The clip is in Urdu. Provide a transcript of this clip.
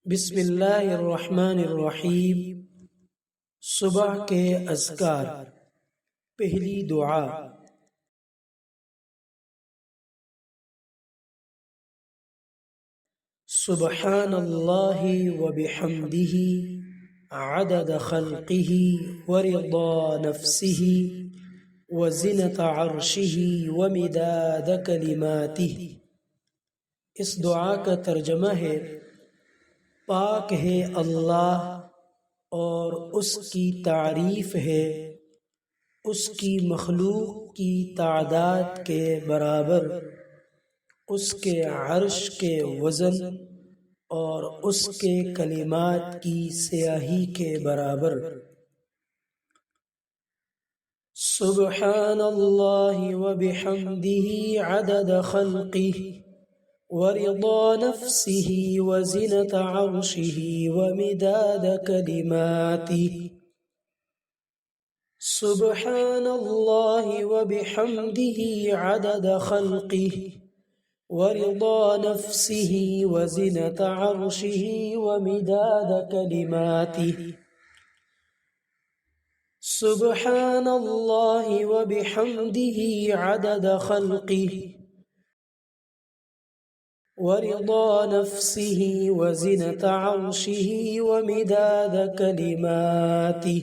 بسم اللہ الرحمن الرحیم۔ صبح کے اذکار۔ پہلی دعا۔ سبحان اللہ وبحمدہ عدد خلقہ ورضا نفسہ وزنۃ عرشہ ومداد کلماتہ۔ اس دعا کا ترجمہ ہے: پاک ہے اللہ اور اس کی تعریف ہے اس کی مخلوق کی تعداد کے برابر، اس کے عرش کے وزن اور اس کے کلمات کی سیاہی کے برابر۔ سبحان اللہ وبحمدہ عدد خلقہ ورضا نفسہ وزنۃ عرشہ ومداد کلماتہ۔ سبحان اللہ وبحمدہ عدد خلقہ ورضا نفسہ وزنۃ عرشہ ومداد کلماتہ۔ سبحان اللہ وبحمدہ عدد خلقہ ورضا نفسہ وزنۃ عرشہ ومداد کلماتہ۔